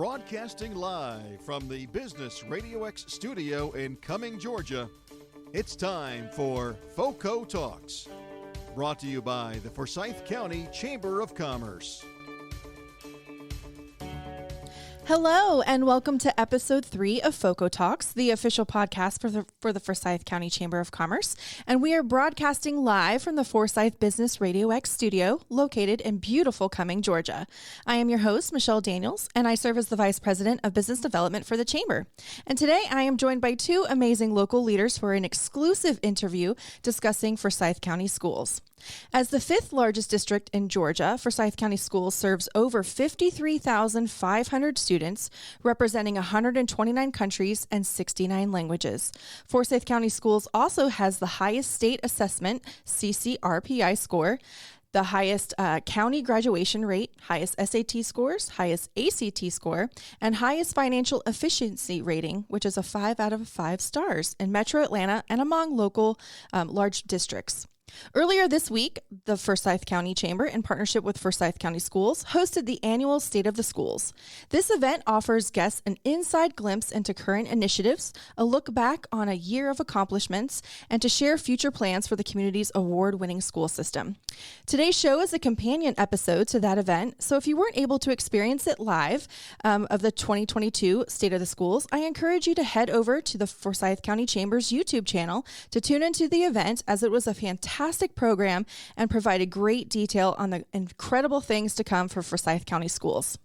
Broadcasting live from the Business RadioX studio in Cumming, Georgia, it's time for FOCO Talks, brought to you by the Forsyth County Chamber of Commerce. Hello, and welcome to episode 3 of FOCO Talks, the official podcast for the Forsyth County Chamber of Commerce. And we are broadcasting live from the Forsyth Business RadioX studio located in beautiful Cumming, Georgia. I am your host, Michelle Daniels, and I serve as the Vice President of Business Development for the Chamber. And today I am joined by two amazing local leaders for an exclusive interview discussing Forsyth County Schools. As the 5th largest district in Georgia, Forsyth County Schools serves over 53,500 students, representing 129 countries and 69 languages. Forsyth County Schools also has the highest state assessment, CCRPI score, the highest county graduation rate, highest SAT scores, highest ACT score, and highest financial efficiency rating, which is a 5 out of 5 stars in Metro Atlanta and among local large districts. Earlier this week, the Forsyth County Chamber, in partnership with Forsyth County Schools, hosted the annual State of the Schools. This event offers guests an inside glimpse into current initiatives, a look back on a year of accomplishments, and to share future plans for the community's award-winning school system. Today's show is a companion episode to that event, so if you weren't able to experience it live of the 2022 State of the Schools, I encourage you to head over to the Forsyth County Chamber's YouTube channel to tune into the event, as it was a fantastic program and provided great detail on the incredible things to come for Forsyth County Schools.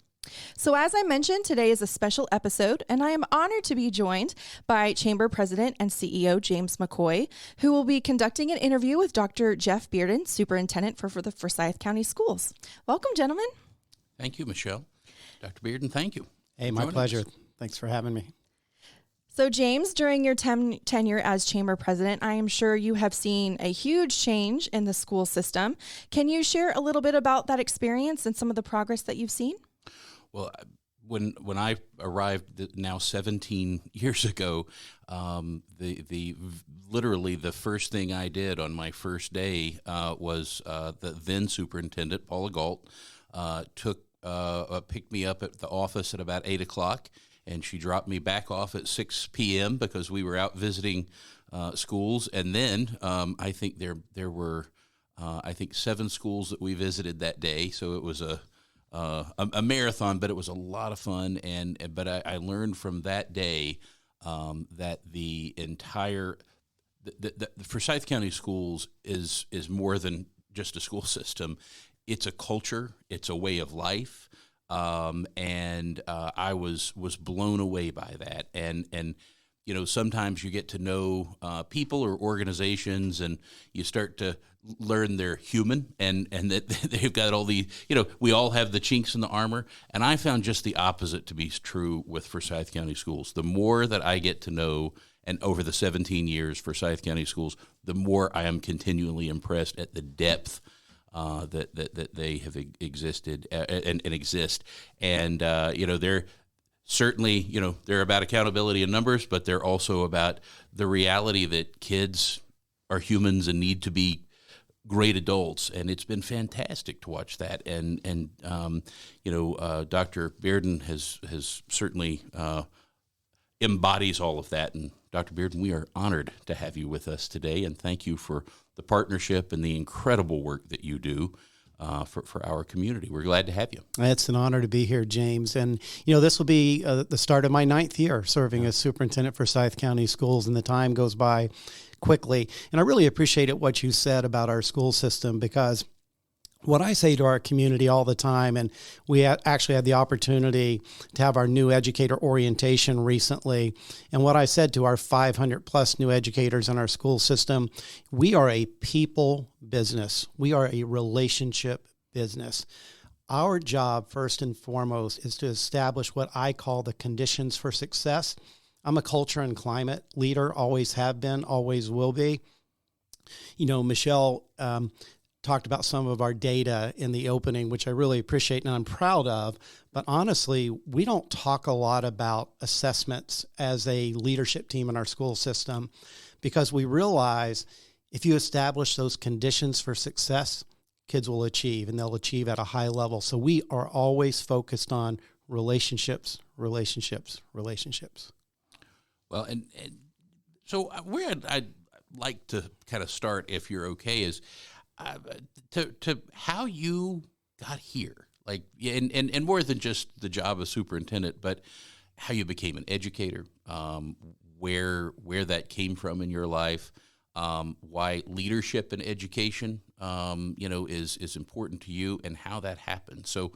So as I mentioned, today is a special episode, and I am honored to be joined by Chamber President and CEO James McCoy, who will be conducting an interview with Dr. Jeff Bearden, Superintendent for the Forsyth County Schools. Welcome, gentlemen. Thank you, Michelle. Dr. Bearden, thank you. Hey, my pleasure. Thanks for having me. So James, during your tenure as Chamber President, I am sure you have seen a huge change in the school system. Can you share a little bit about that experience and some of the progress that you've seen? Well, when I arrived now 17 years ago, literally the first thing I did on my first day was the then Superintendent, Paula Galt, picked me up at the office at about 8 o'clock. And she dropped me back off at 6 p.m. because we were out visiting schools. And then I think there were 7 schools that we visited that day. So it was a marathon, but it was a lot of fun. But I learned from that day that the entire the Forsyth County Schools is more than just a school system. It's a culture. It's a way of life. I was blown away by that. And you know, sometimes you get to know people or organizations, and you start to learn they're human, and that they've got all the, we all have the chinks in the armor. And I found just the opposite to be true with Forsyth County Schools. The more that I get to know, and over the 17 years Forsyth County Schools, the more I am continually impressed at the depth that they have existed and exist. And, they're certainly, they're about accountability in numbers, but they're also about the reality that kids are humans and need to be great adults. And it's been fantastic to watch that. And Dr. Bearden has certainly embodies all of that. And Dr. Bearden, we are honored to have you with us today, and thank you for the partnership and the incredible work that you do for our community. We're glad to have you. It's an honor to be here, James. And, this will be the start of my 9th year serving as superintendent for Forsyth County Schools, and the time goes by quickly. And I really appreciated what you said about our school system, because what I say to our community all the time, and we actually had the opportunity to have our new educator orientation recently, and what I said to our 500 plus new educators in our school system, we are a people business. We are a relationship business. Our job, first and foremost, is to establish what I call the conditions for success. I'm a culture and climate leader, always have been, always will be. Michelle talked about some of our data in the opening, which I really appreciate and I'm proud of. But honestly, we don't talk a lot about assessments as a leadership team in our school system, because we realize if you establish those conditions for success, kids will achieve, and they'll achieve at a high level. So we are always focused on relationships, relationships. Well, and so where I'd like to kind of start, if you're okay, is to how you got here, like, and more than just the job of superintendent, but how you became an educator, where that came from in your life, why leadership in education, is important to you, and how that happened. So,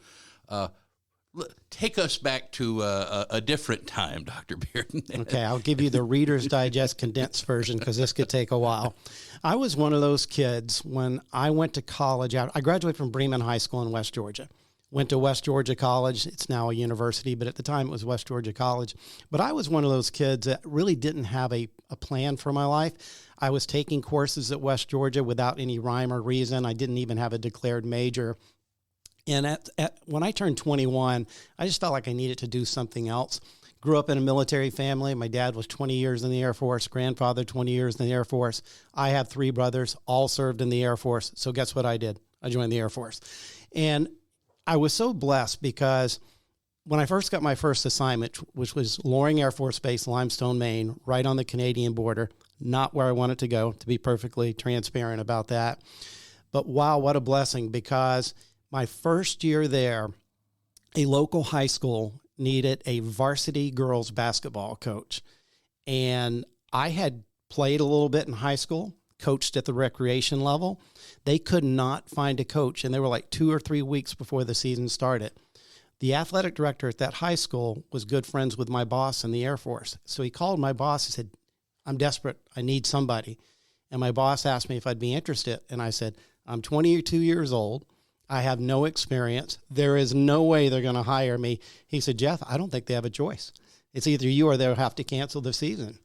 take us back to a different time, Dr. Bearden. Okay, I'll give you the Reader's Digest condensed version because this could take a while. I was one of those kids when I went to college. I graduated from Bremen High School in West Georgia. Went to West Georgia College. It's now a university, but at the time it was West Georgia College. But I was one of those kids that really didn't have a plan for my life. I was taking courses at West Georgia without any rhyme or reason. I didn't even have a declared major. And when I turned 21, I just felt like I needed to do something else. Grew up in a military family. My dad was 20 years in the Air Force, grandfather 20 years in the Air Force. I have 3 brothers, all served in the Air Force. So guess what I did? I joined the Air Force. And I was so blessed because when I first got my first assignment, which was Loring Air Force Base, Limestone, Maine, right on the Canadian border, not where I wanted to go, to be perfectly transparent about that. But wow, what a blessing, because my first year there, a local high school needed a varsity girls basketball coach. And I had played a little bit in high school, coached at the recreation level. They could not find a coach, and they were like 2 or 3 weeks before the season started. The athletic director at that high school was good friends with my boss in the Air Force. So he called my boss and said, I'm desperate. I need somebody. And my boss asked me if I'd be interested. And I said, I'm 22 years old. I have no experience. There is no way they're going to hire me. He said, Jeff, I don't think they have a choice. It's either you or they'll have to cancel the season.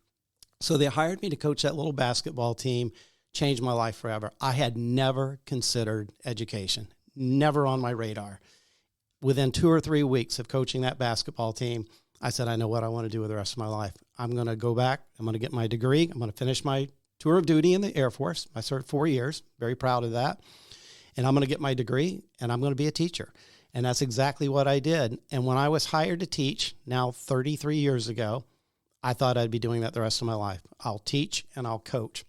So they hired me to coach that little basketball team. Changed my life forever. I had never considered education, never on my radar. Within 2 or 3 weeks of coaching that basketball team, I said, I know what I want to do with the rest of my life. I'm going to go back. I'm going to get my degree. I'm going to finish my tour of duty in the Air Force. I served 4 years. Very proud of that. And I'm going to get my degree, and I'm going to be a teacher. And that's exactly what I did. And when I was hired to teach, now 33 years ago, I thought I'd be doing that the rest of my life. I'll teach and I'll coach.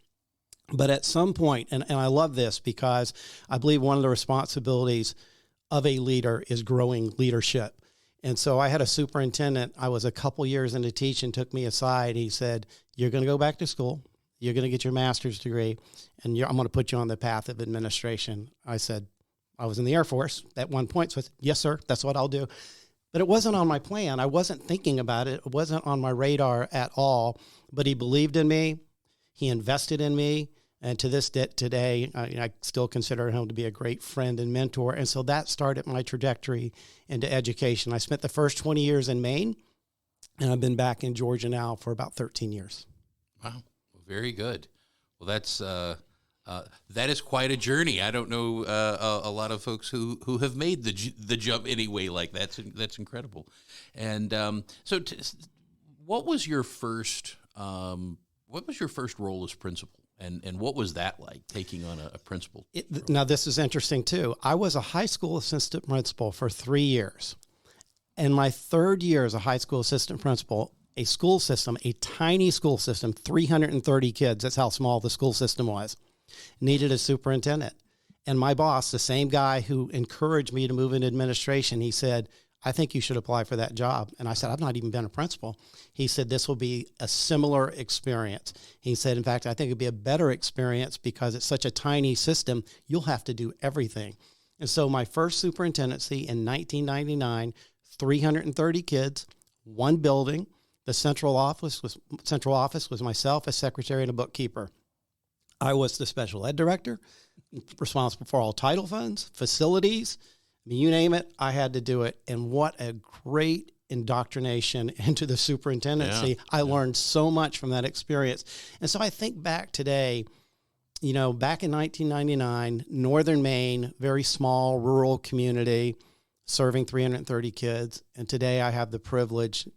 But at some point, and I love this because I believe one of the responsibilities of a leader is growing leadership. And so I had a superintendent, I was a couple years into teaching, took me aside. He said, you're going to go back to school. You're going to get your master's degree, and I'm going to put you on the path of administration. I said, I was in the Air Force at one point, so I said, yes, sir, that's what I'll do. But it wasn't on my plan. I wasn't thinking about it. It wasn't on my radar at all. But he believed in me. He invested in me. And to this day, today, I still consider him to be a great friend and mentor. And so that started my trajectory into education. I spent the first 20 years in Maine, and I've been back in Georgia now for about 13 years. Wow. Very good. Well, that is quite a journey. I don't know a lot of folks who have made the jump anyway like that. That's incredible. And so, what was your first role as principal, and what was that like, taking on a principal? Now, this is interesting too. I was a high school assistant principal for 3 years, and my third year as a high school assistant principal, a school system, a tiny school system, 330 kids, that's how small the school system was, needed a superintendent. And my boss, the same guy who encouraged me to move into administration, he said, I think you should apply for that job. And I said, I've not even been a principal. He said, this will be a similar experience. He said, in fact, I think it'd be a better experience because it's such a tiny system, you'll have to do everything. And so my first superintendency in 1999, 330 kids, one building. The central office was myself, a secretary, and a bookkeeper. I was the special ed director, responsible for all title funds, facilities. I mean, you name it, I had to do it. And what a great indoctrination into the superintendency. Yeah. I learned so much from that experience. And so I think back today, back in 1999, Northern Maine, very small rural community, serving 330 kids. And today I have the privilege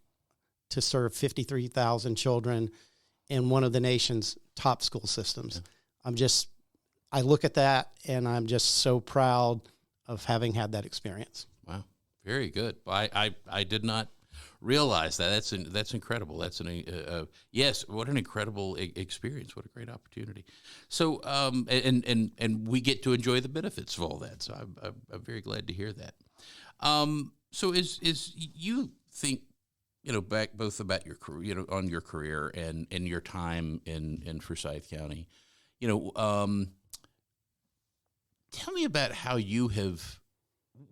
to serve 53,000 children in one of the nation's top school systems. Yeah. I look at that and I'm just so proud of having had that experience. Wow. Very good. I did not realize that. That's incredible. That's yes. What an incredible experience. What a great opportunity. So and we get to enjoy the benefits of all that. So I'm very glad to hear that. So is you think, back both about your career, on your career and your time in Forsyth County, tell me about how you have.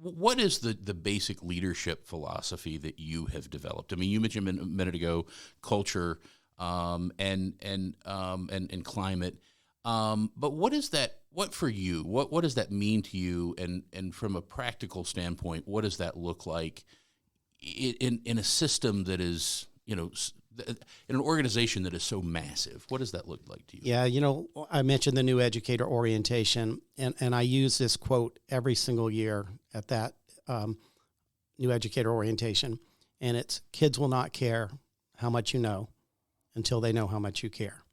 What is the basic leadership philosophy that you have developed? I mean, you mentioned a minute ago culture and climate, but what is that? What for you? What does that mean to you? And from a practical standpoint, what does that look like in a system that is, in an organization that is so massive? What does that look like to you? Yeah, I mentioned the new Educator orientation, and I use this quote every single year at that new Educator orientation, and it's, kids will not care how much you know until they know how much you care.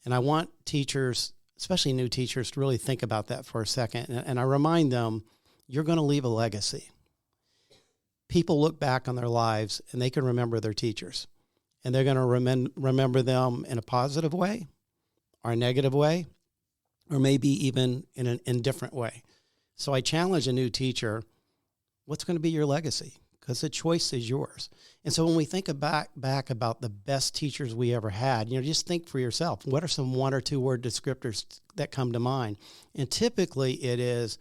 And I want teachers, especially new teachers, to really think about that for a second, and I remind them, you're going to leave a legacy. People look back on their lives, and they can remember their teachers. And they're going to remember them in a positive way or a negative way, or maybe even in an indifferent way. So I challenge a new teacher, what's going to be your legacy? Because the choice is yours. And so when we think back about the best teachers we ever had, just think for yourself, what are some 1 or 2 word descriptors that come to mind? And typically it is,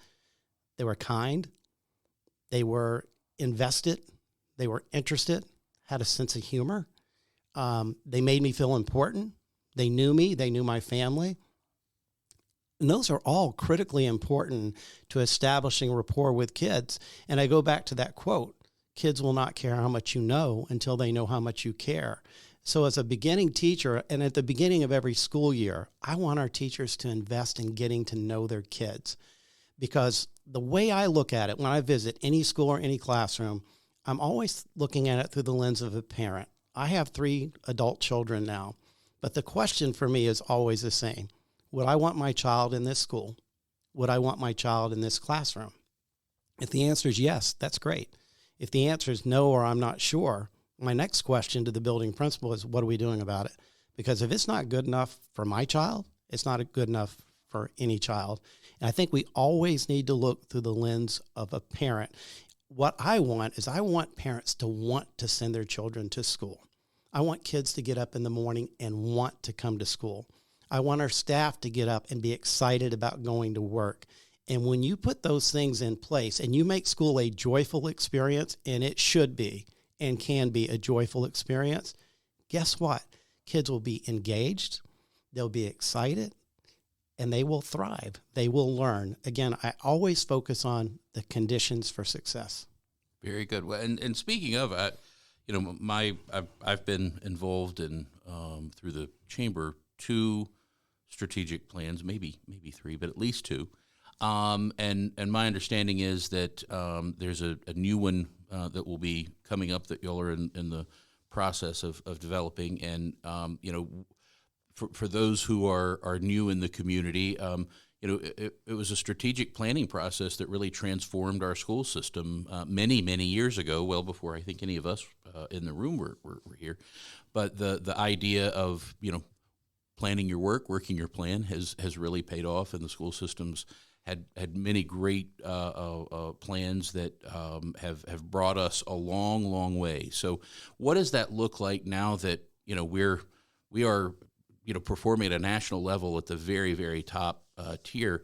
they were kind, they were invested, they were interested, had a sense of humor. They made me feel important. They knew me. They knew my family. And those are all critically important to establishing rapport with kids. And I go back to that quote, kids will not care how much you know until they know how much you care. So as a beginning teacher, and at the beginning of every school year, I want our teachers to invest in getting to know their kids. Because the way I look at it, when I visit any school or any classroom, I'm always looking at it through the lens of a parent. I have 3 adult children now, but the question for me is always the same. Would I want my child in this school? Would I want my child in this classroom? If the answer is yes, that's great. If the answer is no, or I'm not sure, my next question to the building principal is, what are we doing about it? Because if it's not good enough for my child, it's not good enough for any child. And I think we always need to look through the lens of a parent. What I want is, I want parents to want to send their children to school. I want kids to get up in the morning and want to come to school. I want our staff to get up and be excited about going to work. And when you put those things in place and you make school a joyful experience, and it should be and can be a joyful experience, guess what? Kids will be engaged, they'll be excited, and they will thrive. They will learn. Again, I always focus on the conditions for success. Very good. Well, and speaking of, I've been involved in through the chamber 2 strategic plans, maybe 3, but at least 2. And my understanding is that there's a new one that will be coming up that y'all are in the process of developing. And for those who are new in the community, it was a strategic planning process that really transformed our school system many, many years ago, well before I think any of us in the room were here. But the idea of, planning your work, working your plan has really paid off, and the school systems had many great plans that have brought us a long, long way. So what does that look like now that, we are performing at a national level at the very, very top tier?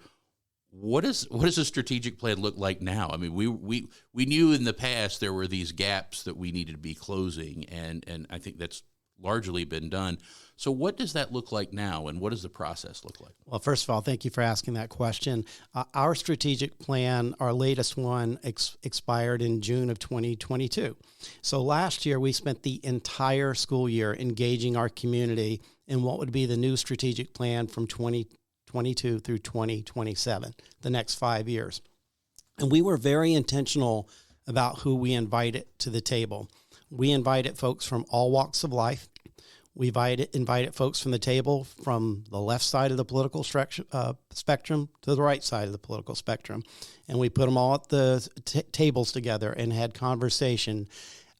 What does a strategic plan look like now? I mean, we knew in the past there were these gaps that we needed to be closing, and I think that's largely been done. So what does that look like now, and what does the process look like? Well, first of all, thank you for asking that question. Our strategic plan, our latest one, expired in June of 2022. So last year, we spent the entire school year engaging our community in what would be the new strategic plan from 2022 through 2027, the next 5 years. And we were very intentional about who we invited to the table. We invited folks from all walks of life. We invited folks from the table from the left side of the political spectrum to the right side of the political spectrum. And we put them all at the tables together and had conversation.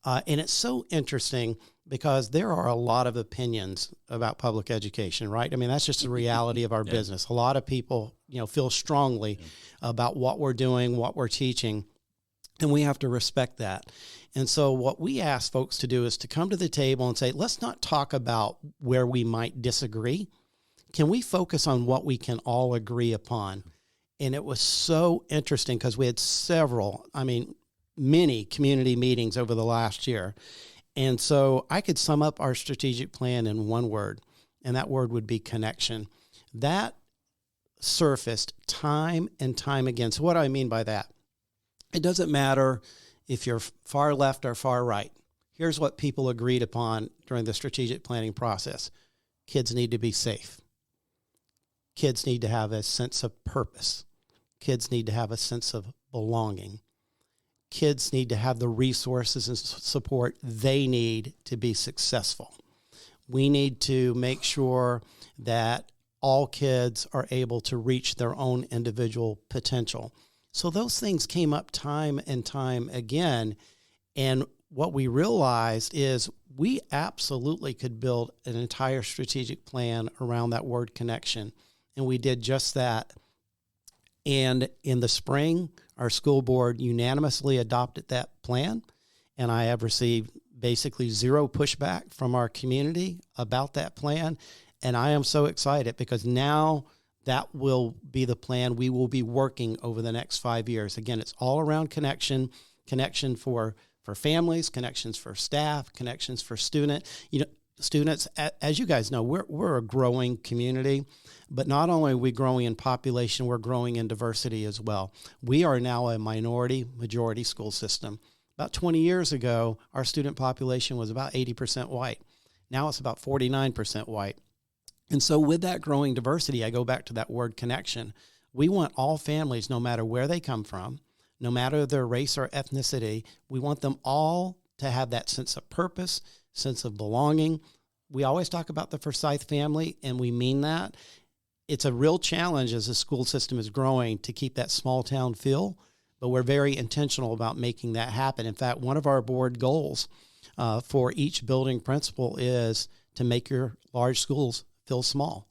And it's so interesting because there are a lot of opinions about public education, right? I mean, that's just the reality of our business. A lot of people, feel strongly about what we're doing, what we're teaching, and we have to respect that. And so what we ask folks to do is to come to the table and say, let's not talk about where we might disagree. Can we focus on what we can all agree upon? And it was so interesting because we had many community meetings over the last year. And so I could sum up our strategic plan in one word, and that word would be connection. That surfaced time and time again. So what do I mean by that? It doesn't matter if you're far left or far right. Here's what people agreed upon during the strategic planning process. Kids need to be safe. Kids need to have a sense of purpose. Kids need to have a sense of belonging. Kids need to have the resources and support they need to be successful. We need to make sure that all kids are able to reach their own individual potential. So those things came up time and time again. And what we realized is we absolutely could build an entire strategic plan around that word connection. And we did just that. And in the spring, our school board unanimously adopted that plan. And I have received basically zero pushback from our community about that plan. And I am so excited because now that will be the plan we will be working over the next 5 years. Again, it's all around connection for families, connections for staff, connections for students. As you guys know, we're a growing community, but not only are we growing in population, we're growing in diversity as well. We are now a majority school system. About 20 years ago, our student population was about 80% white. Now it's about 49% white. And so with that growing diversity, I go back to that word connection. We want all families, no matter where they come from, no matter their race or ethnicity, we want them all to have that sense of purpose, sense of belonging. We always talk about the Forsyth family, and we mean that. It's a real challenge as the school system is growing to keep that small town feel, but we're very intentional about making that happen. In fact, one of our board goals for each building principal is to make your large schools feel small.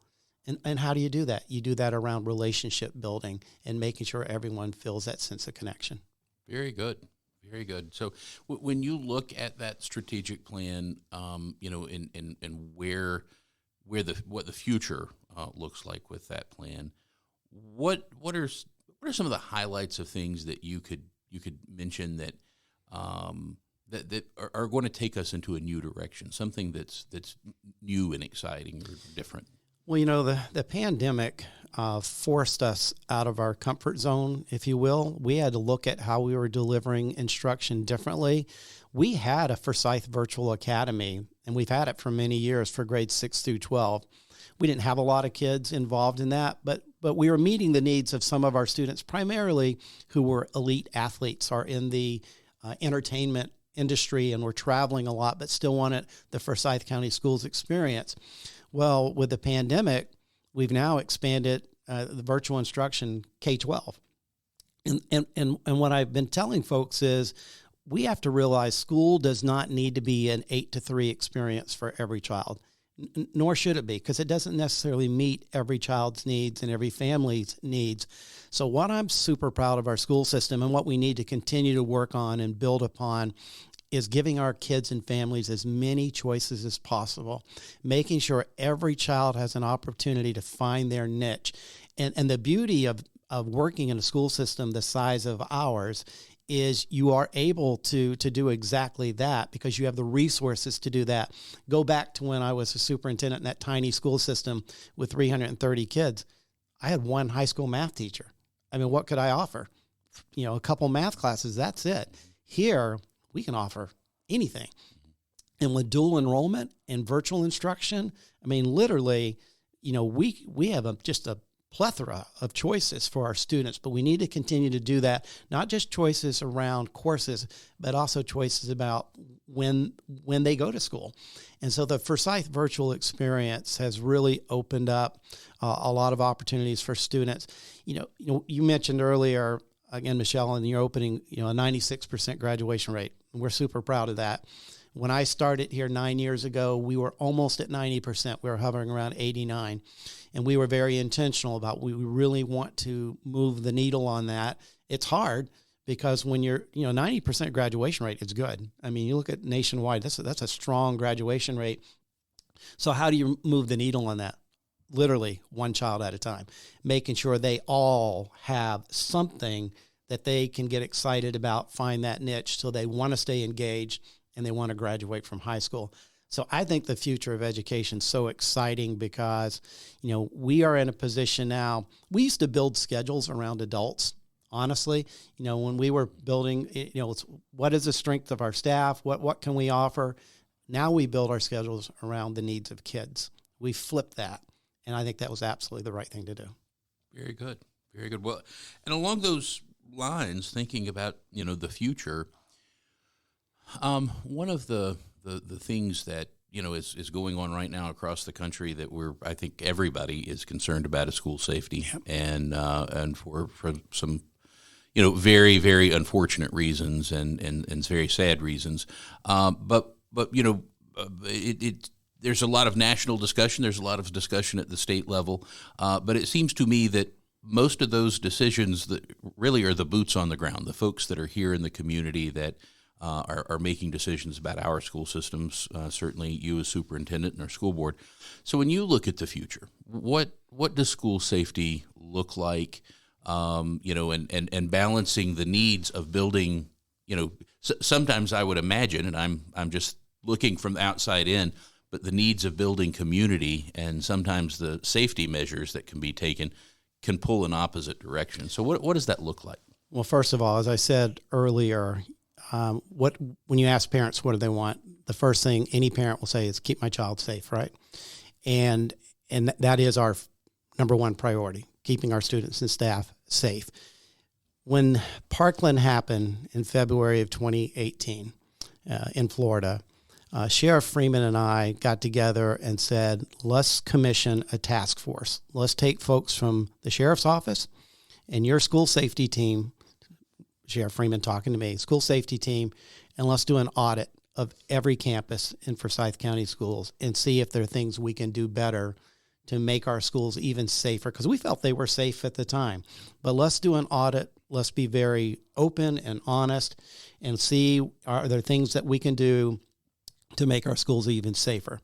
And how do you do that? You do that around relationship building and making sure everyone feels that sense of connection. Very good. Very good. So when you look at that strategic plan, and what the future looks like with that plan, what are some of the highlights of things that you could mention that that are going to take us into a new direction, something that's new and exciting or different? Well, the pandemic forced us out of our comfort zone, if you will. We had to look at how we were delivering instruction differently. We had a Forsyth Virtual Academy, and we've had it for many years for grades 6 through 12. We didn't have a lot of kids involved in that, but we were meeting the needs of some of our students, primarily who were elite athletes or in the entertainment industry and were traveling a lot, but still wanted the Forsyth County Schools experience. Well, with the pandemic, we've now expanded the virtual instruction K-12. And what I've been telling folks is we have to realize school does not need to be an 8-to-3 experience for every child, nor should it be, because it doesn't necessarily meet every child's needs and every family's needs. So what I'm super proud of our school system and what we need to continue to work on and build upon is giving our kids and families as many choices as possible, making sure every child has an opportunity to find their niche. And the beauty of working in a school system the size of ours is you are able to do exactly that because you have the resources to do that. Go back to when I was a superintendent in that tiny school system with 330 kids. I had one high school math teacher. I mean, what could I offer? A couple math classes, that's it. Here, we can offer anything. And with dual enrollment and virtual instruction, I mean, literally, we have just a plethora of choices for our students, but we need to continue to do that, not just choices around courses, but also choices about when they go to school. And so the Forsyth virtual experience has really opened up a lot of opportunities for students. You mentioned earlier again, Michelle, in your opening, a 96% graduation rate. We're super proud of that. When I started here 9 years ago, we were almost at 90%. We were hovering around 89. And we were very intentional about, we really want to move the needle on that. It's hard because when you're, 90% graduation rate is good. I mean, you look at nationwide, that's a strong graduation rate. So how do you move the needle on that? Literally one child at a time, making sure they all have something that they can get excited about, find that niche so they want to stay engaged and they want to graduate from high school. So I think the future of education is so exciting because, we are in a position now. We used to build schedules around adults. Honestly, when we were building, what is the strength of our staff? What can we offer? Now we build our schedules around the needs of kids. We flipped that. And I think that was absolutely the right thing to do. Very good. Very good. Well, and along those lines, thinking about, the future, one of the things that, is going on right now across the country that I think everybody is concerned about is school safety. Yep. And for some, very, very unfortunate reasons and very sad reasons. But there's a lot of national discussion. There's a lot of discussion at the state level. But it seems to me that most of those decisions that really are the boots on the ground, the folks that are here in the community that are making decisions about our school systems, certainly you as superintendent and our school board. So when you look at the future, what does school safety look like, and balancing the needs of building, sometimes I would imagine, and I'm just looking from the outside in, but the needs of building community and sometimes the safety measures that can be taken can pull in opposite directions. So what does that look like? Well, first of all, as I said earlier, when you ask parents what do they want, the first thing any parent will say is keep my child safe, right? And that is our number one priority, keeping our students and staff safe. When Parkland happened in February of 2018 in Florida, Sheriff Freeman and I got together and said, let's commission a task force. Let's take folks from the sheriff's office and your school safety team, Sheriff Freeman talking to me, school safety team, and let's do an audit of every campus in Forsyth County Schools and see if there are things we can do better to make our schools even safer, because we felt they were safe at the time. But let's do an audit. Let's be very open and honest and see, are there things that we can do to make our schools even safer?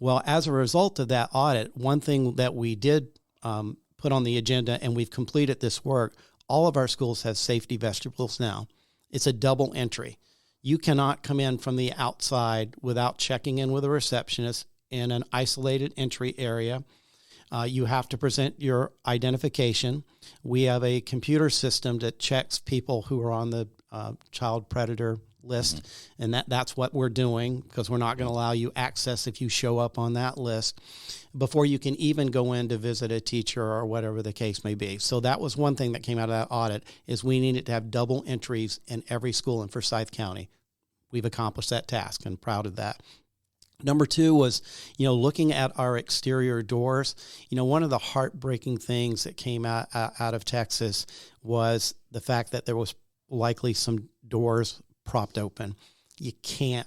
Well, as a result of that audit, one thing that we did put on the agenda, and we've completed this work, all of our schools have safety vestibules now. It's a double entry. You cannot come in from the outside without checking in with a receptionist in an isolated entry area. You have to present your identification. We have a computer system that checks people who are on the child predator list, and that's what we're doing, because we're not going to allow you access if you show up on that list before you can even go in to visit a teacher or whatever the case may be. So that was one thing that came out of that audit, is we needed to have double entries in every school in Forsyth County. We've accomplished that task and proud of that. Number two was, looking at our exterior doors. One of the heartbreaking things that came out of Texas was the fact that there was likely some doors propped open. You can't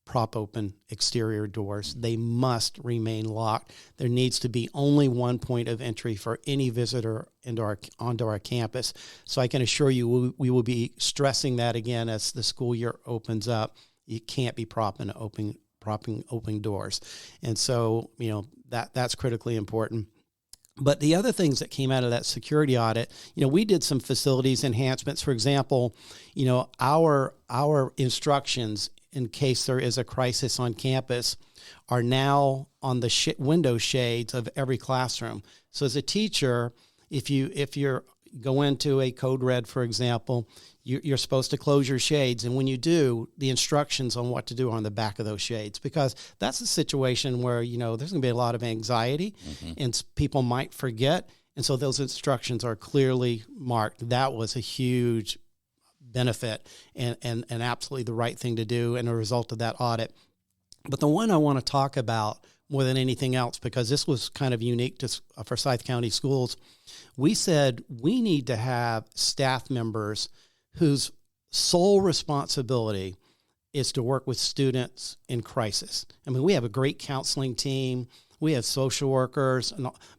prop open exterior doors. They must remain locked. There needs to be only one point of entry for any visitor onto our campus. So I can assure you we will be stressing that again as the school year opens up. You can't be propping open doors. And so, that's critically important. But the other things that came out of that security audit, we did some facilities enhancements. For example, our instructions in case there is a crisis on campus are now on the window shades of every classroom. So as a teacher, if you're go into a code red, for example, you're supposed to close your shades. And when you do, the instructions on what to do are on the back of those shades, because that's a situation where, there's going to be a lot of anxiety and people might forget. And so those instructions are clearly marked. That was a huge benefit and absolutely the right thing to do and a result of that audit. But the one I want to talk about more than anything else, because this was kind of unique to Forsyth County Schools. We said we need to have staff members whose sole responsibility is to work with students in crisis. I mean, we have a great counseling team. We have social workers,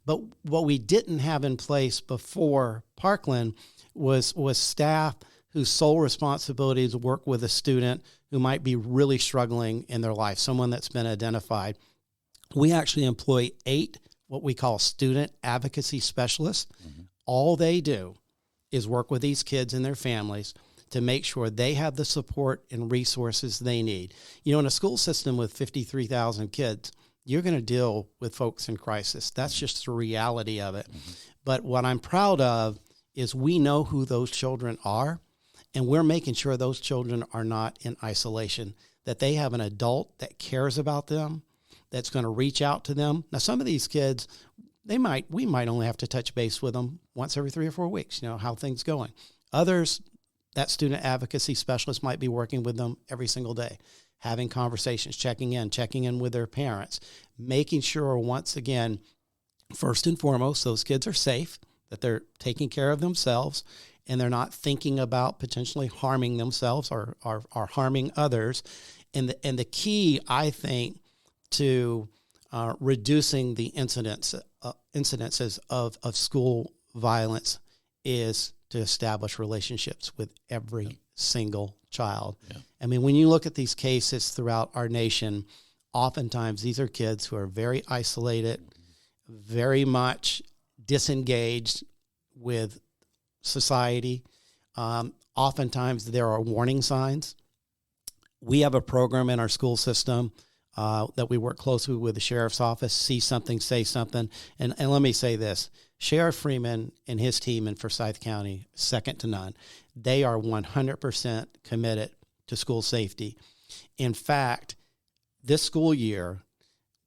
but what we didn't have in place before Parkland was staff whose sole responsibility is to work with a student who might be really struggling in their life, someone that's been identified. We actually employ 8 what we call student advocacy specialists. Mm-hmm. All they do is work with these kids and their families to make sure they have the support and resources they need. You know, in a school system with 53,000 kids, you're going to deal with folks in crisis. That's just the reality of it. Mm-hmm. But what I'm proud of is we know who those children are, and we're making sure those children are not in isolation, that they have an adult that cares about them, that's going to reach out to them. Now, some of these kids, we might only have to touch base with them once every 3 or 4 weeks, you know, how things going. Others, that student advocacy specialist might be working with them every single day, having conversations, checking in with their parents, making sure, once again, first and foremost, those kids are safe, that they're taking care of themselves, and they're not thinking about potentially harming themselves or harming others. And the key, I think, to reducing the incidences of school violence is to establish relationships with every single child. Yeah. I mean, when you look at these cases throughout our nation, oftentimes these are kids who are very isolated, very much disengaged with society. Oftentimes there are warning signs. We have a program in our school system that we work closely with the sheriff's office, see something, say something. And let me say this, Sheriff Freeman and his team in Forsyth County, second to none. They are 100% committed to school safety. In fact, this school year,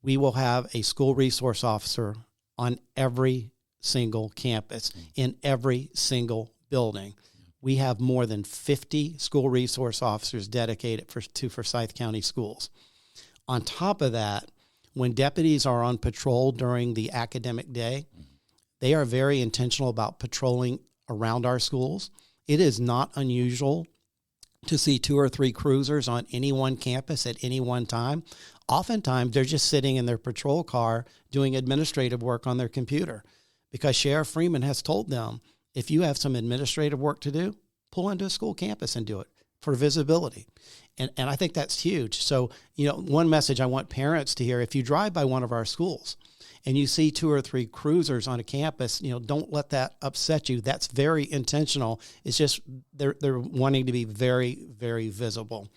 we will have a school resource officer on every single campus, in every single building. We have more than 50 school resource officers dedicated to Forsyth County Schools. On top of that, when deputies are on patrol during the academic day, they are very intentional about patrolling around our schools. It is not unusual to see 2 or 3 cruisers on any one campus at any one time. Oftentimes, they're just sitting in their patrol car doing administrative work on their computer, because Sheriff Freeman has told them, if you have some administrative work to do, pull into a school campus and do it for visibility. And I think that's huge. So, you know, one message I want parents to hear, if you drive by one of our schools and you see 2 or 3 cruisers on a campus, you know, don't let that upset you. That's very intentional. It's just they're wanting to be very, very visible.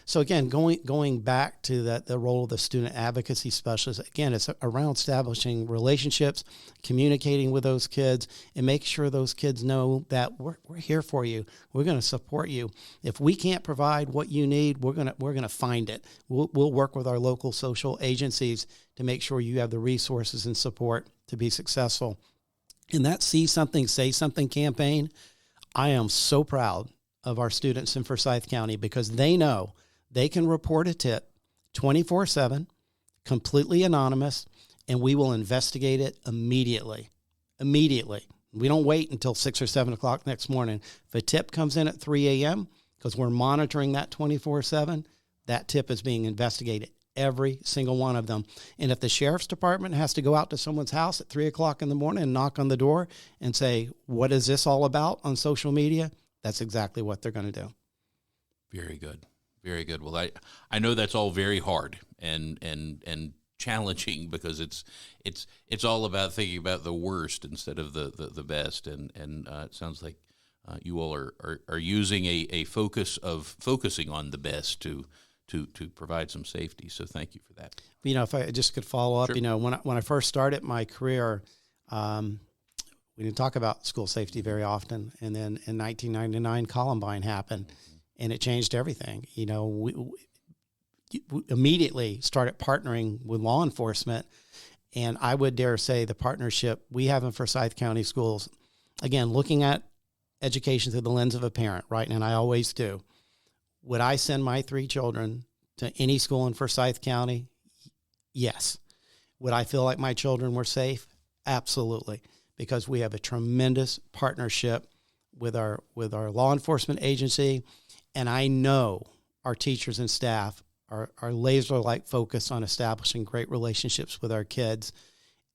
So again, going back to the role of the student advocacy specialist, again, it's around establishing relationships, communicating with those kids, and making sure those kids know that we're here for you. We're going to support you. If we can't provide what you need, we're gonna find it. We'll work with our local social agencies to make sure you have the resources and support to be successful. In that See Something, Say Something campaign, I am so proud of our students in Forsyth County, because they know they can report a tip 24/7, completely anonymous, and we will investigate it immediately. Immediately. We don't wait until 6 or 7 o'clock next morning. If a tip comes in at 3 a.m., because we're monitoring that 24/7, that tip is being investigated, every single one of them. And if the sheriff's department has to go out to someone's house at 3 o'clock in the morning and knock on the door and say, what is this all about on social media? That's exactly what they're going to do. Very good. Very good. Well, I know that's all very hard and challenging, because it's all about thinking about the worst instead of the best. And it sounds like you all are using a focus of focusing on the best to provide some safety. So thank you for that. You know, if I just could follow up, sure. You know, when I first started my career, we didn't talk about school safety very often. And then in 1999, Columbine happened. And it changed everything. You know, we immediately started partnering with law enforcement. And I would dare say the partnership we have in Forsyth County Schools, again, looking at education through the lens of a parent, right? And I always do. Would I send my 3 children to any school in Forsyth County? Yes. Would I feel like my children were safe? Absolutely, because we have a tremendous partnership with our law enforcement agency, and I know our teachers and staff are laser-like focused on establishing great relationships with our kids,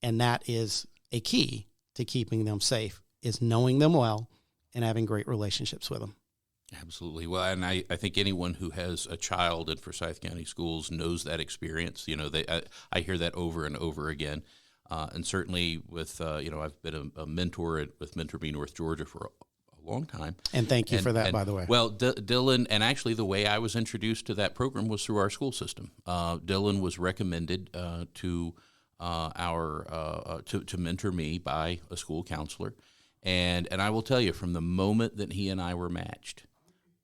and that is a key to keeping them safe, is knowing them well and having great relationships with them. Absolutely. Well, and I think anyone who has a child in Forsyth County Schools knows that experience. I hear that over and over again. And certainly with, I've been a mentor with Mentor Me North Georgia for a long time. And thank you for that, by the way. Well, Dylan, and actually the way I was introduced to that program was through our school system. Dylan was recommended to mentor me by a school counselor. And I will tell you, from the moment that he and I were matched,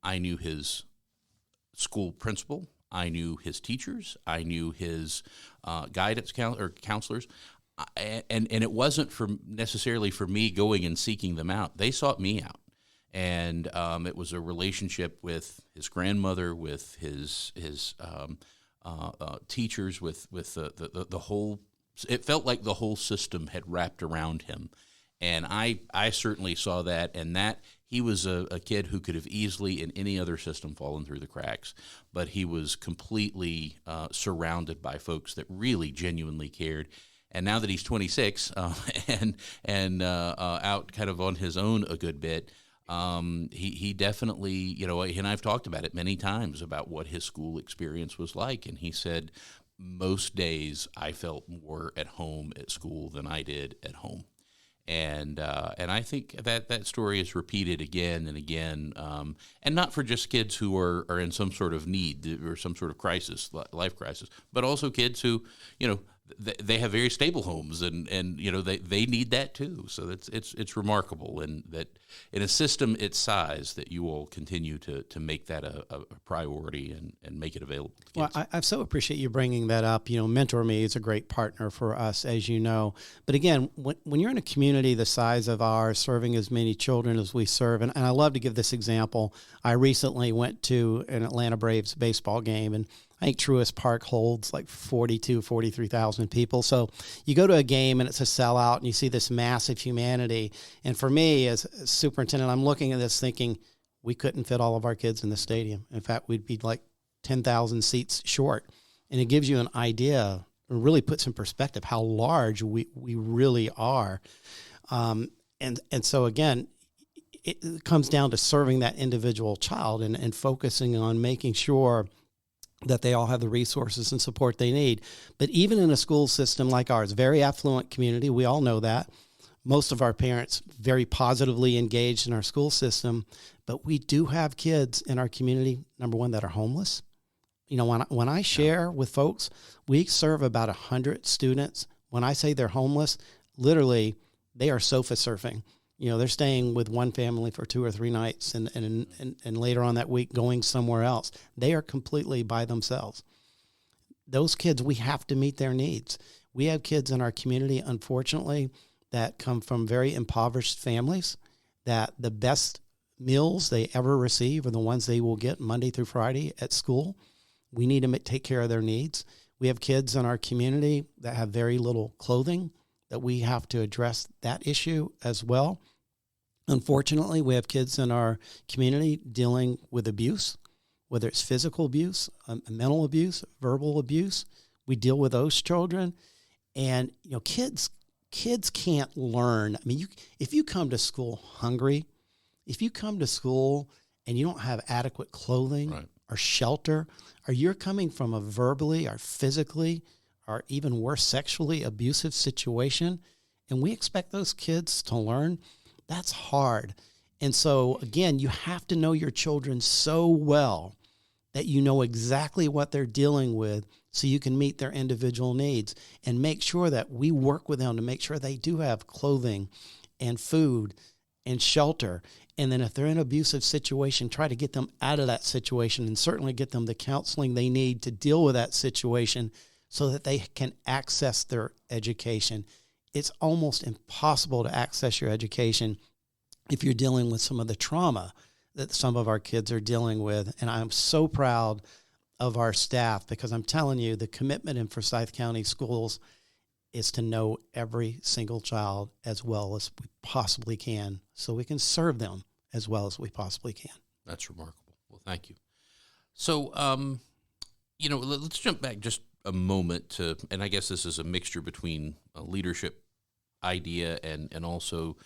I knew his school principal, I knew his teachers, I knew his guidance counselors, and it wasn't necessarily for me going and seeking them out. They sought me out, and it was a relationship with his grandmother, with his teachers, with the whole. It felt like the whole system had wrapped around him, and I certainly saw that, and that. He was a kid who could have easily, in any other system, fallen through the cracks, but he was completely surrounded by folks that really genuinely cared. And now that he's 26 and out kind of on his own a good bit, he definitely, he and I've talked about it many times about what his school experience was like, and he said, most days I felt more at home at school than I did at home. And I think that story is repeated again and again, and not for just kids who are in some sort of need or some sort of crisis, life crisis, but also kids who, they have very stable homes, and they need that too. So it's remarkable, and that in a system its size, that you will continue to make that a priority and make it available to kids. Well, I so appreciate you bringing that up. Mentor Me is a great partner for us, as you know. But again, when you're in a community the size of ours, serving as many children as we serve, and I love to give this example. I recently went to an Atlanta Braves baseball game, and I think Truist Park holds like 43,000 people. So you go to a game and it's a sellout, and you see this massive humanity. And for me, as a superintendent, I'm looking at this thinking, we couldn't fit all of our kids in the stadium. In fact, we'd be like 10,000 seats short. And it gives you an idea, it really puts in perspective how large we really are. And so again, it comes down to serving that individual child and focusing on making sure that they all have the resources and support they need. But even in a school system like ours, very affluent community, we all know that. Most of our parents very positively engaged in our school system, but we do have kids in our community, number one, that are homeless. When I share with folks, we serve about 100 students. When I say they're homeless, literally they are sofa surfing. They're staying with one family for 2 or 3 nights and later on that week going somewhere else. They are completely by themselves. Those kids, we have to meet their needs. We have kids in our community, unfortunately, that come from very impoverished families, that the best meals they ever receive are the ones they will get Monday through Friday at school. We need to take care of their needs. We have kids in our community that have very little clothing, that we have to address that issue as well. Unfortunately, we have kids in our community dealing with abuse, whether it's physical abuse, mental abuse, verbal abuse. We deal with those children. And, kids can't learn. If you come to school hungry, if you come to school and you don't have adequate clothing right. or shelter, or you're coming from a verbally or physically or even worse, sexually abusive situation, and we expect those kids to learn, that's hard. And so, again, you have to know your children so well that you know exactly what they're dealing with so you can meet their individual needs and make sure that we work with them to make sure they do have clothing and food and shelter. And then if they're in an abusive situation, try to get them out of that situation and certainly get them the counseling they need to deal with that situation so that they can access their education. It's almost impossible to access your education if you're dealing with some of the trauma that some of our kids are dealing with. And I'm so proud of our staff because I'm telling you, the commitment in Forsyth County Schools is to know every single child as well as we possibly can so we can serve them as well as we possibly can. That's remarkable. Well, thank you. So, let's jump back just a moment to, and I guess this is a mixture between a leadership idea and also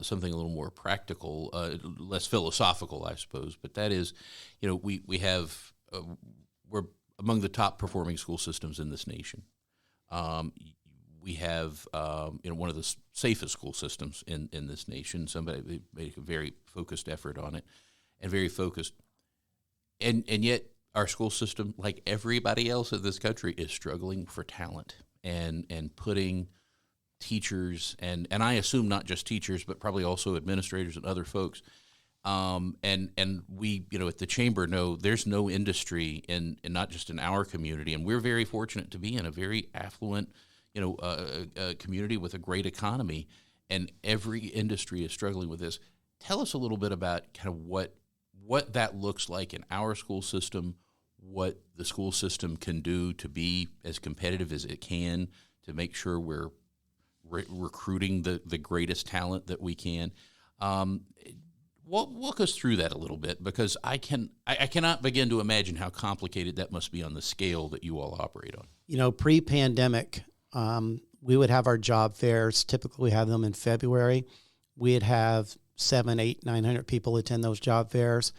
something a little more practical, less philosophical, I suppose. But that is, we have, we're among the top performing school systems in this nation. We have, one of the safest school systems in this nation. Somebody made a very focused effort on it, and very focused. And yet our school system, like everybody else in this country, is struggling for talent and putting teachers, and I assume not just teachers, but probably also administrators and other folks. And we, at the Chamber know there's no industry and not just in our community. And we're very fortunate to be in a very affluent, a community with a great economy, and every industry is struggling with this. Tell us a little bit about kind of what that looks like in our school system, what the school system can do to be as competitive as it can to make sure we're recruiting the greatest talent that we can. Walk us through that a little bit, because I cannot begin to imagine how complicated that must be on the scale that you all operate on. Pre-pandemic, we would have our job fairs. Typically, we have them in February. We'd have 700, 800, 900 people attend those job fairs.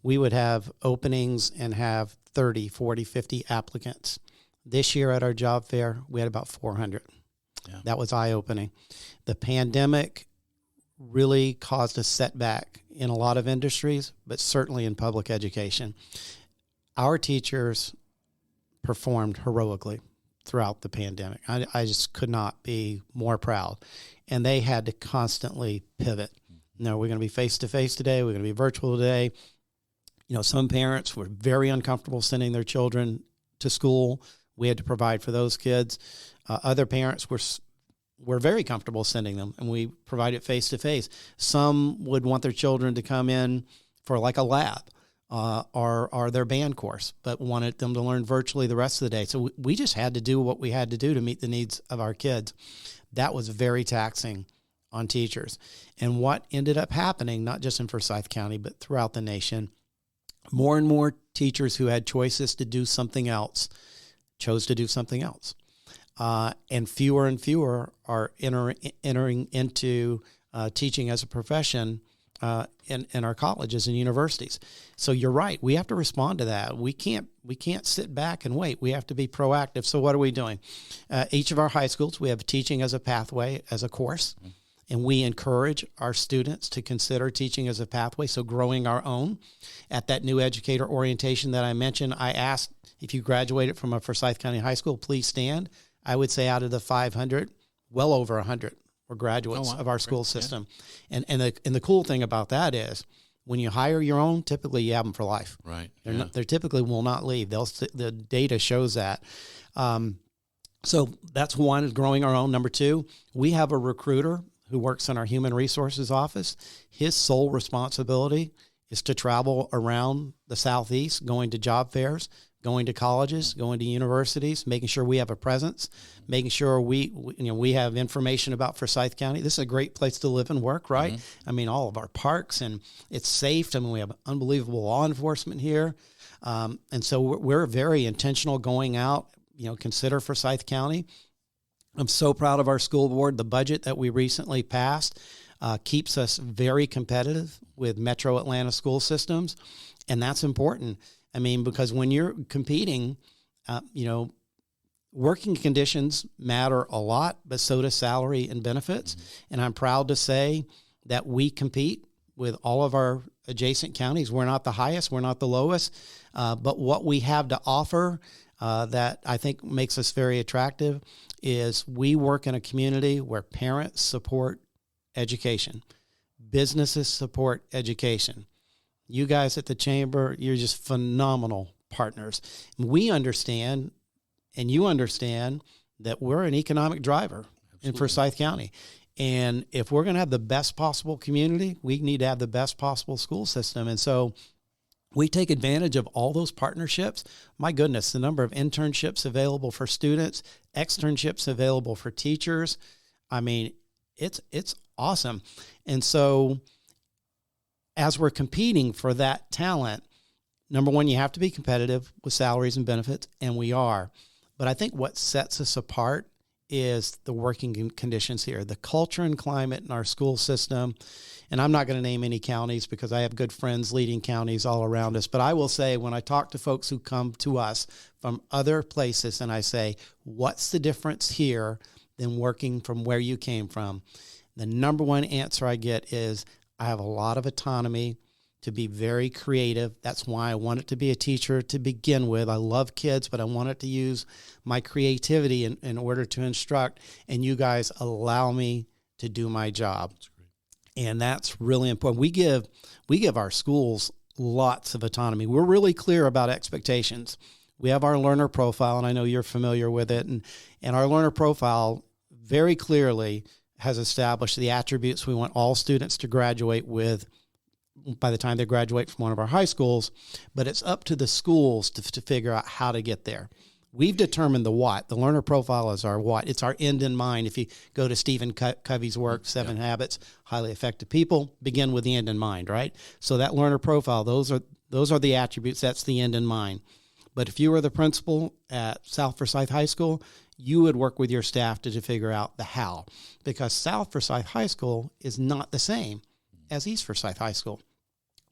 We would have openings and have 30, 40, 50 applicants. This year at our job fair, we had about 400. Yeah. That was eye-opening. The pandemic really caused a setback in a lot of industries, but certainly in public education. Our teachers performed heroically throughout the pandemic. I just could not be more proud. And they had to constantly pivot. No, we're going to be face-to-face today. We're going to be virtual today. Some parents were very uncomfortable sending their children to school. We had to provide for those kids. Other parents were very comfortable sending them, and we provided face-to-face. Some would want their children to come in for like a lab or their band course, but wanted them to learn virtually the rest of the day. So we just had to do what we had to do to meet the needs of our kids. That was very taxing on teachers. And what ended up happening, not just in Forsyth County, but throughout the nation, more and more teachers who had choices to do something else chose to do something else. And fewer are entering into teaching as a profession in our colleges and universities. So you're right. We have to respond to that. We can't sit back and wait. We have to be proactive. So what are we doing? Each of our high schools, we have teaching as a pathway, as a course. And we encourage our students to consider teaching as a pathway, so growing our own. At that new Educator orientation that I mentioned, I asked if you graduated from a Forsyth County high school, please stand. I would say out of the 500, well over 100 were graduates of our school system. Yeah. And the cool thing about that is when you hire your own, typically you have them for life. Right. They typically will not leave. The data shows that. So that's one, is growing our own. Number two, we have a recruiter who works in our human resources office. His sole responsibility is to travel around the Southeast, going to job fairs, going to colleges, going to universities, making sure we have a presence, making sure we have information about Forsyth County. This is a great place to live and work, right? Mm-hmm. I mean, all of our parks, and it's safe. I mean, we have unbelievable law enforcement here. And so we're very intentional going out, consider Forsyth County. I'm so proud of our school board. The budget that we recently passed keeps us very competitive with Metro Atlanta school systems, and that's important. I mean, because when you're competing, working conditions matter a lot, but so does salary and benefits. Mm-hmm. And I'm proud to say that we compete with all of our adjacent counties. We're not the highest, we're not the lowest, but what we have to offer that I think makes us very attractive is we work in a community where parents support education, businesses support education. You guys at the Chamber, you're just phenomenal partners. We understand, and you understand, that we're an economic driver in Forsyth County. And if we're going to have the best possible community, we need to have the best possible school system. And so we take advantage of all those partnerships. My goodness, the number of internships available for students, externships available for teachers. I mean, it's awesome. And so as we're competing for that talent, number one, you have to be competitive with salaries and benefits, and we are. But I think what sets us apart is the working conditions here, the culture and climate in our school system. And I'm not going to name any counties because I have good friends leading counties all around us. But I will say, when I talk to folks who come to us from other places and I say, what's the difference here than working from where you came from? The number one answer I get is, I have a lot of autonomy to be very creative. That's why I wanted to be a teacher to begin with. I love kids, but I wanted to use my creativity in order to instruct, and you guys allow me to do my job. That's great. And that's really important. We give our schools lots of autonomy. We're really clear about expectations. We have our learner profile, and I know you're familiar with it, and our learner profile very clearly has established the attributes we want all students to graduate with by the time they graduate from one of our high schools, but it's up to the schools to figure out how to get there. We've determined the what. The learner profile is our what. It's our end in mind. If you go to Stephen Covey's work, 7 Habits, Highly Effective People, begin with the end in mind, right? So that learner profile, those are the attributes. That's the end in mind. But if you were the principal at South Forsyth High School, you would work with your staff to figure out the how, because South Forsyth High School is not the same as East Forsyth High School.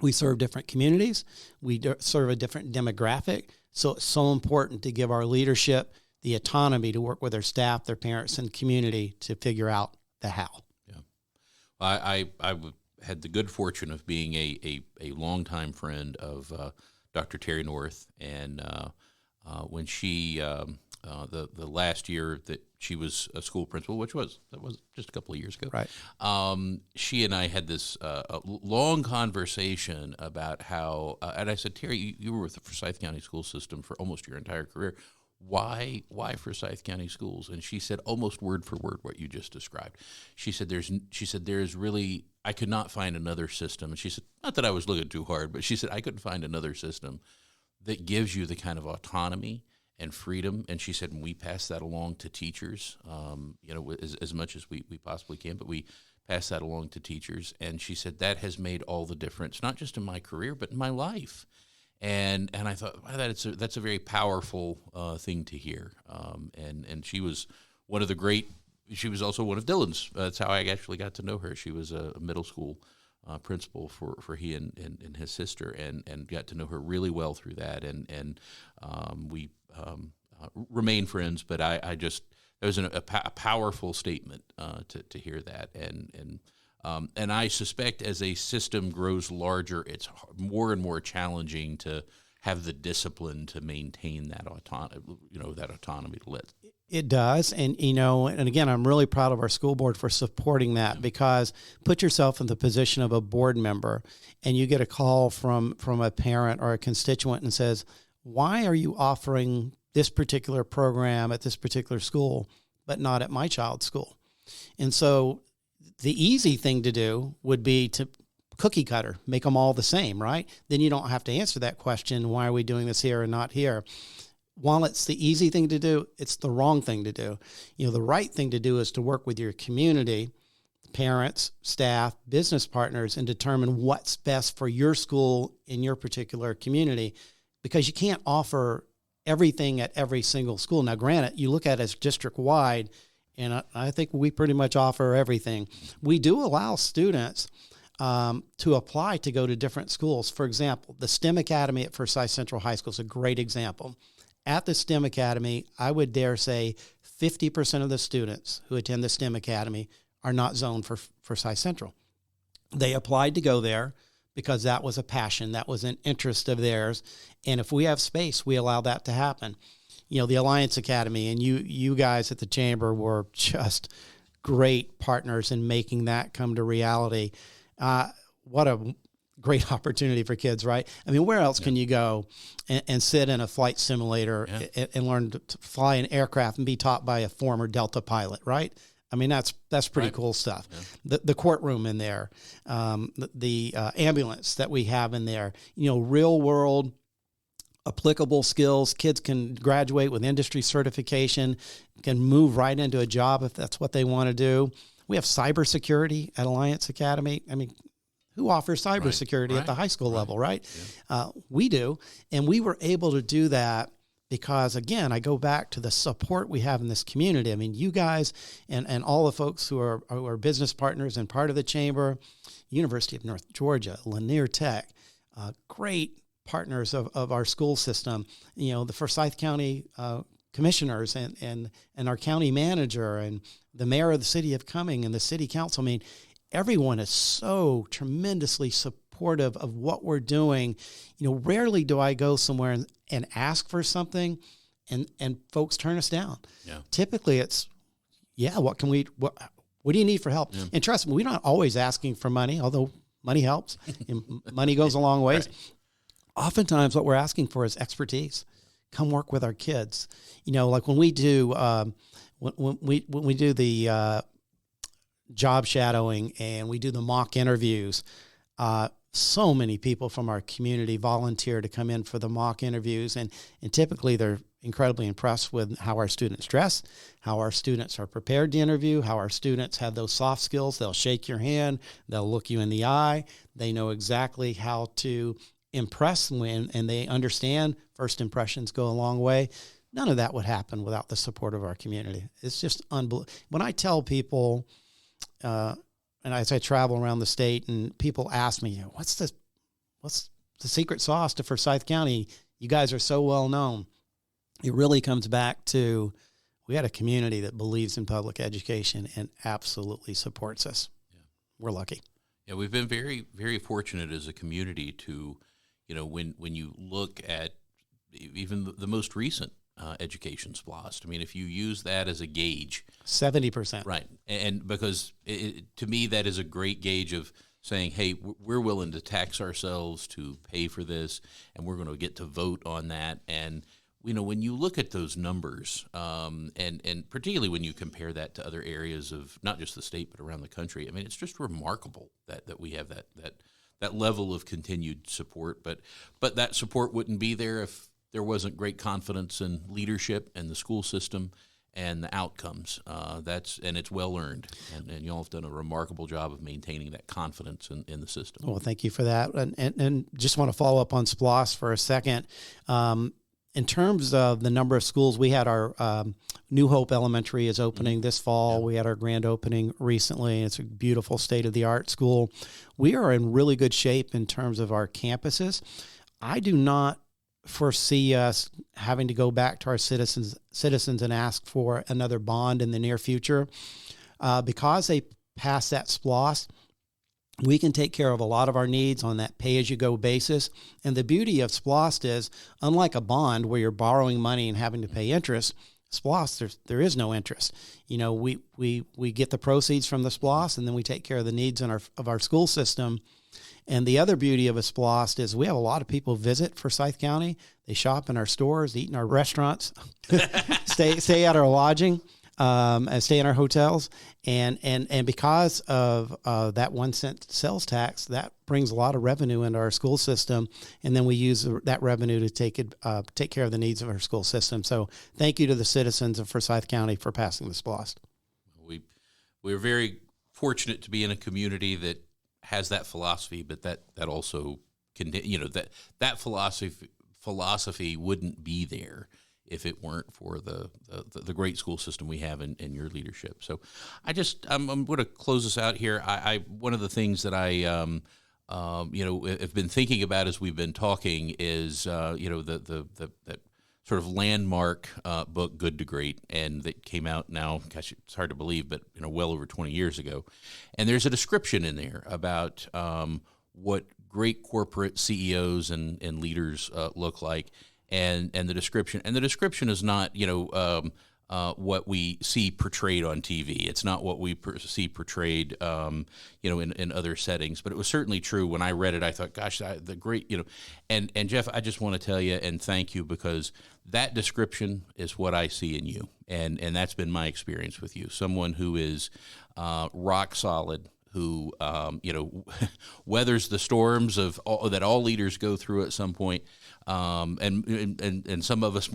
We serve different communities. We serve a different demographic. So it's so important to give our leadership the autonomy to work with their staff, their parents, and community to figure out the how. Yeah. I had the good fortune of being a longtime friend of Dr. Terry North, and when she, the last year that she was a school principal, that was just a couple of years ago. Right. She and I had this long conversation about how, and I said, Terry, you were with the Forsyth County school system for almost your entire career. Why Forsyth County Schools? And she said almost word for word what you just described. She said there's really, I could not find another system. And she said, not that I was looking too hard, but she said I couldn't find another system that gives you the kind of autonomy and freedom. And she said, and we pass that along to teachers, as much as we possibly can, but we pass that along to teachers. And she said that has made all the difference, not just in my career, but in my life. And I thought, wow, that's a very powerful thing to hear. And she was one of the great. She was also one of Dylan's. That's how I actually got to know her. She was a middle school principal for he and his sister, and got to know her really well through that. And we remain friends. But I just, it was a powerful statement to hear that. And I suspect as a system grows larger, it's more and more challenging to have the discipline to maintain that autonomy to let. It does. And again, I'm really proud of our school board for supporting that, because put yourself in the position of a board member and you get a call from a parent or a constituent and says, why are you offering this particular program at this particular school, but not at my child's school? And so the easy thing to do would be to cookie cutter, make them all the same, right? Then you don't have to answer that question, why are we doing this here and not here? While it's the easy thing to do, it's the wrong thing to do. The right thing to do is to work with your community, parents, staff, business partners, and determine what's best for your school in your particular community, because you can't offer everything at every single school. Now, granted, you look at it as district-wide, and I think we pretty much offer everything. We do allow students to apply to go to different schools. For example, the STEM Academy at Forsyth Central High School is a great example. At the STEM Academy, I would dare say 50% of the students who attend the STEM Academy are not zoned for Forsyth Central. They applied to go there because that was a passion, that was an interest of theirs. And if we have space, we allow that to happen. The Alliance Academy, and you guys at the Chamber were just great partners in making that come to reality. What a great opportunity for kids, right? I mean, where else can you go and sit in a flight simulator and learn to fly an aircraft and be taught by a former Delta pilot, right? I mean, that's pretty cool stuff. Yeah. The courtroom in there, the ambulance that we have in there, real world applicable skills. Kids can graduate with industry certification, can move right into a job if that's what they want to do. We have cybersecurity at Alliance Academy. I mean, who offers cybersecurity at the high school level, right? Yeah. We do. And we were able to do that because, again, I go back to the support we have in this community. I mean, you guys and all the folks who are business partners and part of the chamber, University of North Georgia, Lanier Tech, great partners of our school system, the Forsyth County commissioners and our county manager and the mayor of the city of Cumming and the city council. I mean, everyone is so tremendously supportive of what we're doing. Rarely do I go somewhere and ask for something and folks turn us down. Yeah. Typically it's, what do you need for help? Yeah. And trust me, we're not always asking for money, although money helps and money goes a long ways. Right. Oftentimes what we're asking for is expertise. Come work with our kids. Like when we do, when we do the job shadowing and we do the mock interviews, so many people from our community volunteer to come in for the mock interviews. And typically they're incredibly impressed with how our students dress, how our students are prepared to interview, how our students have those soft skills. They'll shake your hand. They'll look you in the eye. They know exactly how to impress and they understand first impressions go a long way. None of that would happen without the support of our community. It's just unbelievable. When I tell people, and as I travel around the state and people ask me, what's the secret sauce to Forsyth County? You guys are so well known. It really comes back to, we had a community that believes in public education and absolutely supports us. Yeah. We're lucky. Yeah, we've been very, very fortunate as a community to, when you look at even the most recent education SPLOST, I mean, if you use that as a gauge. 70%. Right. And because to me, that is a great gauge of saying, hey, we're willing to tax ourselves to pay for this, and we're going to get to vote on that. And, when you look at those numbers, and particularly when you compare that to other areas of not just the state, but around the country, I mean, it's just remarkable that we have that level of continued support. But that support wouldn't be there if there wasn't great confidence in leadership and the school system and the outcomes. And it's well earned, and you all have done a remarkable job of maintaining that confidence in the system. Well, thank you for that. And just want to follow up on SPLOST for a second. In terms of the number of schools, we had our New Hope Elementary is opening this fall. Yeah. We had our grand opening recently. It's a beautiful state-of-the-art school. We are in really good shape in terms of our campuses. I do not foresee us having to go back to our citizens and ask for another bond in the near future. Because they passed that SPLOST, we can take care of a lot of our needs on that pay-as-you-go basis. And the beauty of SPLOST is, unlike a bond where you're borrowing money and having to pay interest, SPLOST, there is no interest. We get the proceeds from the SPLOST, and then we take care of the needs of our school system. And the other beauty of a SPLOST is we have a lot of people visit Forsyth County. They shop in our stores, eat in our restaurants, stay at our lodging, and stay in our hotels. And because of that 1 cent sales tax, that brings a lot of revenue into our school system. And then we use that revenue to take care of the needs of our school system. So thank you to the citizens of Forsyth County for passing the SPLOST. We're very fortunate to be in a community that has that philosophy, but that also can, that philosophy wouldn't be there if it weren't for the great school system we have in your leadership. So I'm going to close this out here. One of the things that I have been thinking about as we've been talking is that sort of landmark book, Good to Great, and that came out now, gosh, it's hard to believe, but well over 20 years ago. And there's a description in there about what great corporate CEOs and leaders look like. And the description is not what we see portrayed on TV. It's not what we see portrayed, in other settings. But it was certainly true. When I read it, I thought, gosh, the great, and Jeff, I just want to tell you and thank you, because that description is what I see in you. And that's been my experience with you. Someone who is rock solid, who, weathers the storms of that all leaders go through at some point. And some of us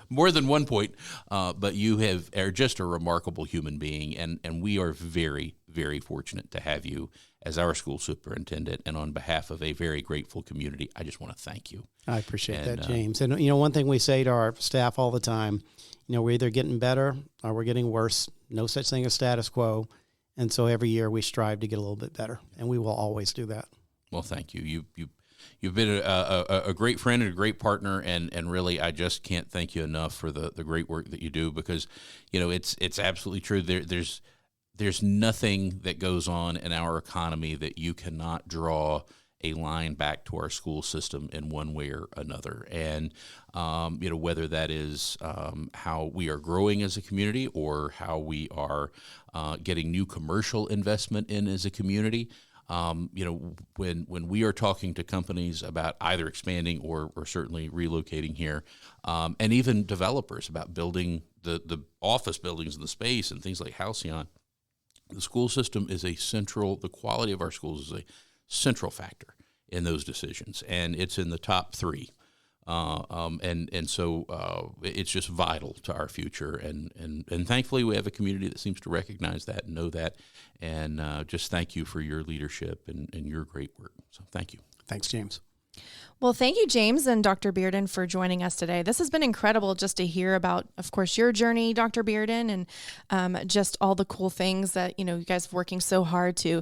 more than one point, but you are just a remarkable human being, and we are very, very fortunate to have you as our school superintendent. And on behalf of a very grateful community, I just want to thank you. I appreciate that, James. And one thing we say to our staff all the time, we're either getting better or we're getting worse. No such thing as status quo. And so every year we strive to get a little bit better, and we will always do that. Well, thank you. You've been a great friend and a great partner, and really, I just can't thank you enough for the great work that you do, because, it's absolutely true. There's nothing that goes on in our economy that you cannot draw a line back to our school system in one way or another. And, whether that is how we are growing as a community, or how we are getting new commercial investment in as a community. When we are talking to companies about either expanding or certainly relocating here, and even developers about building the office buildings and the space and things like Halcyon, the school system is the quality of our schools is a central factor in those decisions, and it's in the top three. So it's just vital to our future, and thankfully we have a community that seems to recognize that and know that, and just thank you for your leadership and your great work. So thank you. Thanks, James. Well, thank you, James and Dr. Bearden, for joining us today. This has been incredible just to hear about, of course, your journey, Dr. Bearden, and just all the cool things that, you guys are working so hard to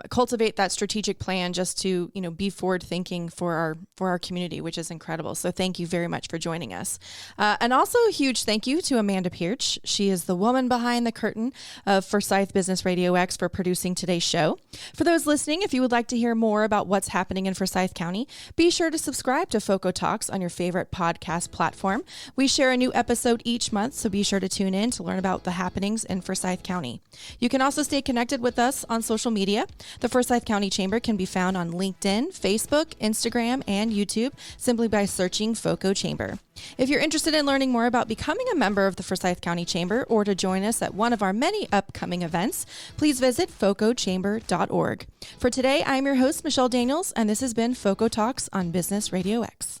cultivate that strategic plan just to, be forward thinking for our community, which is incredible. So thank you very much for joining us. And also a huge thank you to Amanda Pierce. She is the woman behind the curtain of Forsyth Business RadioX for producing today's show. For those listening, if you would like to hear more about what's happening in Forsyth County, be sure to subscribe to FOCO Talks on your favorite podcast platform. We share a new episode each month, so be sure to tune in to learn about the happenings in Forsyth County. You can also stay connected with us on social media. The Forsyth County Chamber can be found on LinkedIn, Facebook, Instagram, and YouTube simply by searching FOCO Chamber. If you're interested in learning more about becoming a member of the Forsyth County Chamber or to join us at one of our many upcoming events, please visit FOCOchamber.org. For today, I'm your host, Michelle Daniels, and this has been FOCO Talks on Business RadioX.